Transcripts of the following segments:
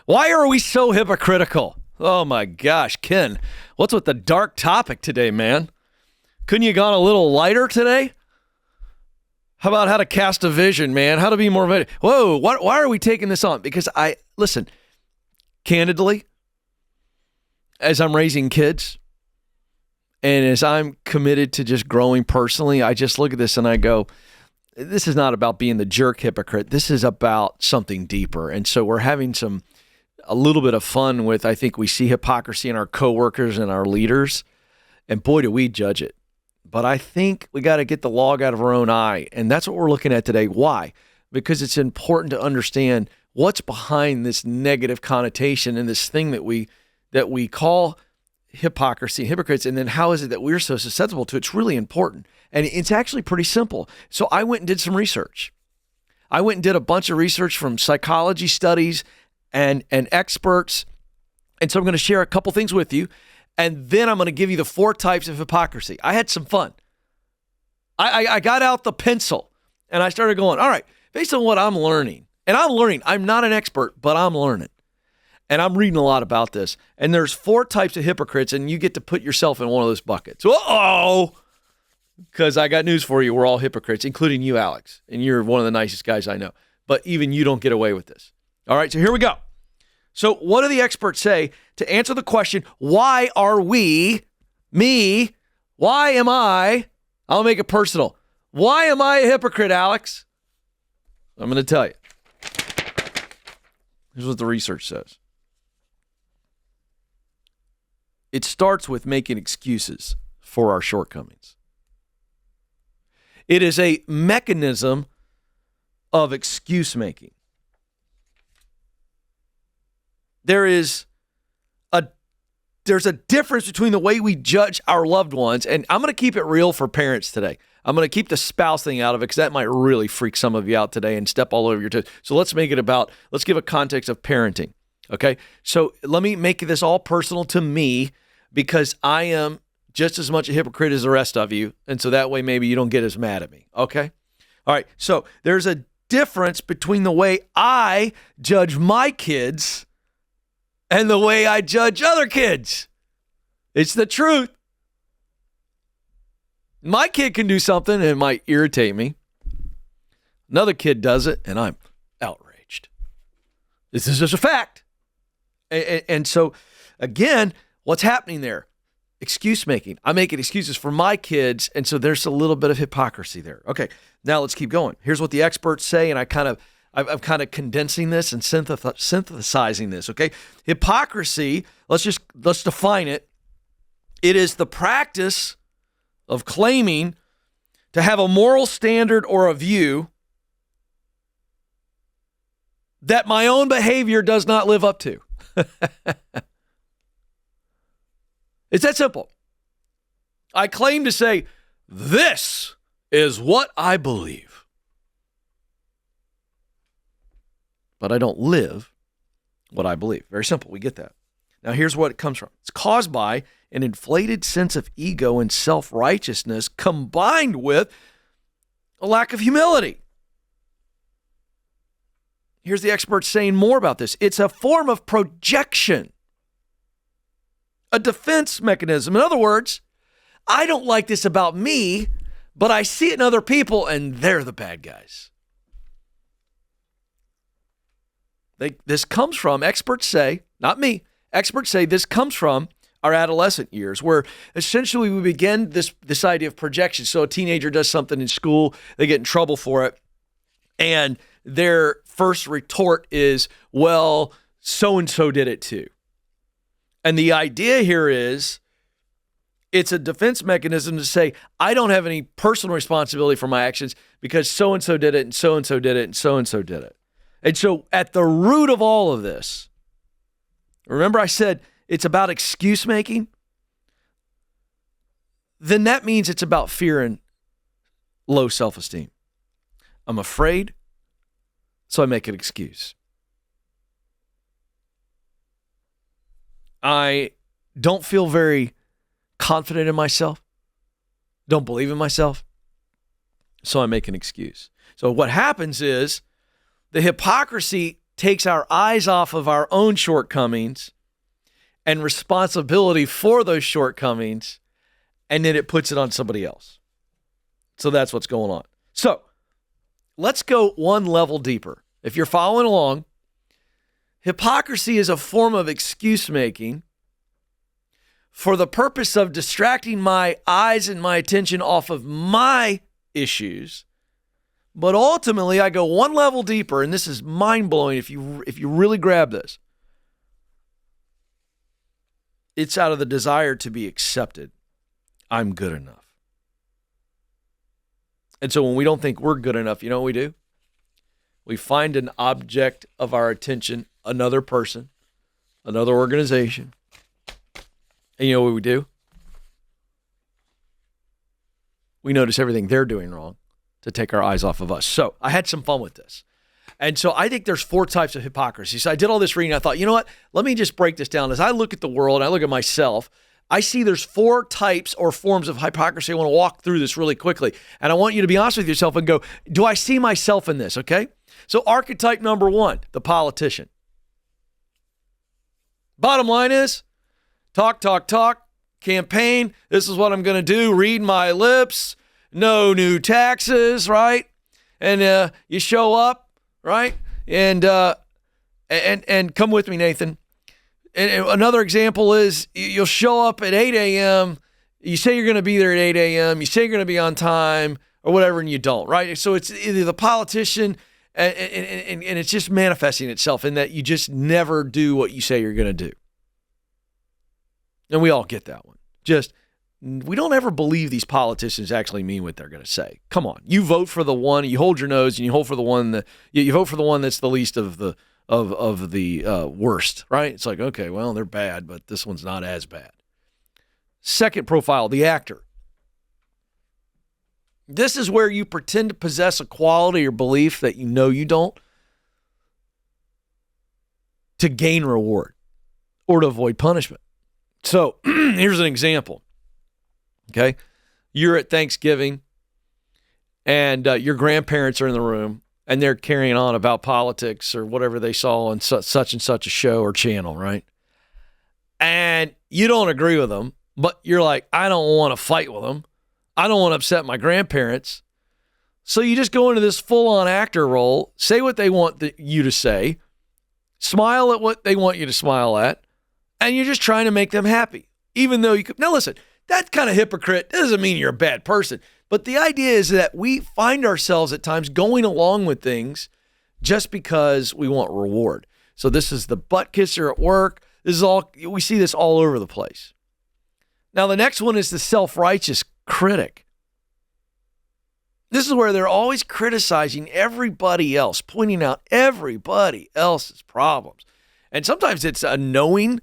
Why are we so hypocritical? Oh my gosh, Ken, what's with the dark topic today, man? Couldn't you gone a little lighter today? How about how to cast a vision, man? How to be more... Whoa, why are we taking this on? Because listen, candidly, as I'm raising kids and as I'm committed to just growing personally, I just look at this and I go, this is not about being the jerk hypocrite. This is about something deeper. And so we're having a little bit of fun with, I think we see hypocrisy in our coworkers and our leaders, and boy, do we judge it. But I think we got to get the log out of our own eye, and that's what we're looking at today. Why? Because it's important to understand what's behind this negative connotation and this thing that we call hypocrisy, hypocrites, and then how is it that we're so susceptible to it? It's really important, and it's actually pretty simple. So I went and did some research. I went and did a bunch of research from psychology studies and experts, and so I'm going to share a couple things with you. And then I'm going to give you the 4 types of hypocrisy. I had some fun. I got out the pencil and I started going, all right, based on what I'm learning, and I'm not an expert, but I'm learning. And I'm reading a lot about this. And there's 4 types of hypocrites, and you get to put yourself in one of those buckets. Uh-oh! Because I got news for you. We're all hypocrites, including you, Alex. And you're one of the nicest guys I know. But even you don't get away with this. All right, so here we go. So what do the experts say to answer the question, why are we, me, why am I, I'll make it personal. Why am I a hypocrite, Alex? I'm going to tell you. Here's what the research says. It starts with making excuses for our shortcomings. It is a mechanism of excuse making. There's a difference between the way we judge our loved ones, and I'm going to keep it real for parents today. I'm going to keep the spouse thing out of it because that might really freak some of you out today and step all over your toes. So let's give a context of parenting, okay? So let me make this all personal to me because I am just as much a hypocrite as the rest of you, and so that way maybe you don't get as mad at me, okay? All right, so there's a difference between the way I judge my kids and the way I judge other kids. It's the truth. My kid can do something and it might irritate me. Another kid does it and I'm outraged. This is just a fact. And so, again, what's happening there? Excuse making. I'm making excuses for my kids, and so there's a little bit of hypocrisy there. Okay, now let's keep going. Here's what the experts say, and I'm kind of condensing this and synthesizing this, okay? Hypocrisy, let's define it. It is the practice of claiming to have a moral standard or a view that my own behavior does not live up to. It's that simple. I claim to say, this is what I believe. But I don't live what I believe. Very simple. We get that. Now, here's what it comes from. It's caused by an inflated sense of ego and self-righteousness combined with a lack of humility. Here's the experts saying more about this. It's a form of projection, a defense mechanism. In other words, I don't like this about me, but I see it in other people, and they're the bad guys. This comes from, experts say, not me, experts say this comes from our adolescent years, where essentially we begin this idea of projection. So a teenager does something in school, they get in trouble for it, and their first retort is, well, so-and-so did it too. And the idea here is it's a defense mechanism to say, I don't have any personal responsibility for my actions because so-and-so did it and so-and-so did it and so-and-so did it. And so at the root of all of this, remember I said it's about excuse making? Then that means it's about fear and low self-esteem. I'm afraid, so I make an excuse. I don't feel very confident in myself, don't believe in myself, so I make an excuse. So what happens is the hypocrisy takes our eyes off of our own shortcomings and responsibility for those shortcomings, and then it puts it on somebody else. So that's what's going on. So let's go one level deeper. If you're following along, hypocrisy is a form of excuse making for the purpose of distracting my eyes and my attention off of my issues. But ultimately, I go one level deeper, and this is mind-blowing if you really grab this. It's out of the desire to be accepted. I'm good enough. And so when we don't think we're good enough, you know what we do? We find an object of our attention, another person, another organization. And you know what we do? We notice everything they're doing wrong to take our eyes off of us. So I had some fun with this. And so I think there's 4 types of hypocrisy. So I did all this reading. I thought, you know what? Let me just break this down. As I look at the world, I look at myself, I see there's 4 types or forms of hypocrisy. I want to walk through this really quickly. And I want you to be honest with yourself and go, do I see myself in this? Okay. So archetype number 1, the politician. Bottom line is talk, campaign. This is what I'm going to do. Read my lips. No new taxes, right? And you show up, right? And come with me, Nathan. And another example is you'll show up at 8 a.m. You say you're going to be there at 8 a.m. You say you're going to be on time or whatever, and you don't, right? So it's either the politician and it's just manifesting itself in that you just never do what you say you're going to do. And we all get that one. We don't ever believe these politicians actually mean what they're going to say. Come on. You vote for the one, you hold your nose, and you hold for the one that you vote for the one that's the least of the worst, right? It's like, okay, well, they're bad, but this one's not as bad. Second profile, the actor. This is where you pretend to possess a quality or belief that you know you don't to gain reward or to avoid punishment. So here's an example. Okay. You're at Thanksgiving and your grandparents are in the room and they're carrying on about politics or whatever they saw on such and such a show or channel, right? And you don't agree with them, but you're like, I don't want to fight with them. I don't want to upset my grandparents. So you just go into this full-on actor role, say what they want you to say, smile at what they want you to smile at, and you're just trying to make them happy. Even though you could. Now listen, that kind of hypocrite doesn't mean you're a bad person. But the idea is that we find ourselves at times going along with things just because we want reward. So this is the butt kisser at work. We see this all over the place. Now the next one is the self-righteous critic. This is where they're always criticizing everybody else, pointing out everybody else's problems. And sometimes it's a knowing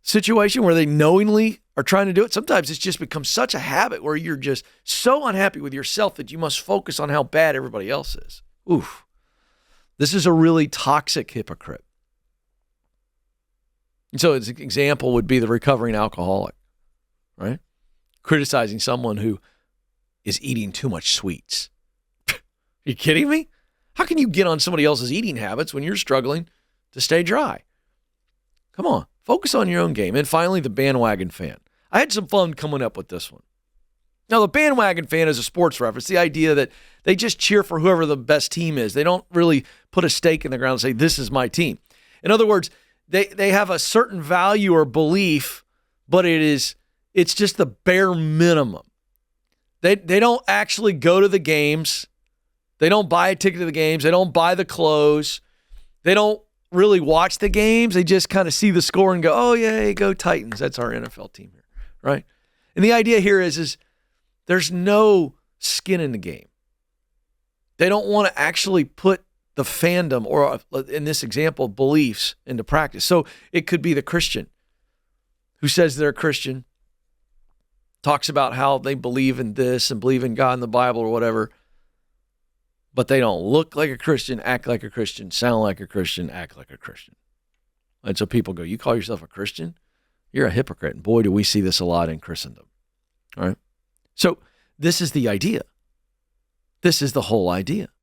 situation where they knowingly are trying to do it. Sometimes it's just become such a habit where you're just so unhappy with yourself that you must focus on how bad everybody else is. Oof. This is a really toxic hypocrite. And so an example would be the recovering alcoholic, right? Criticizing someone who is eating too much sweets. Are you kidding me? How can you get on somebody else's eating habits when you're struggling to stay dry? Come on, focus on your own game. And finally, the bandwagon fan. I had some fun coming up with this one. Now, the bandwagon fan is a sports reference, the idea that they just cheer for whoever the best team is. They don't really put a stake in the ground and say, this is my team. In other words, they have a certain value or belief, but it's just the bare minimum. They don't actually go to the games. They don't buy a ticket to the games. They don't buy the clothes. They don't really watch the games. They just kind of see the score and go, oh, yeah, go Titans. That's our NFL team here, right? And the idea here is there's no skin in the game. They don't want to actually put the fandom or, in this example, beliefs into practice. So it could be the Christian who says they're a Christian, talks about how they believe in this and believe in God and the Bible or whatever, but they don't look like a Christian, act like a Christian, sound like a Christian, act like a Christian. And so people go, you call yourself a Christian? You're a hypocrite. And boy, do we see this a lot in Christendom. All right? So this is the idea. This is the whole idea.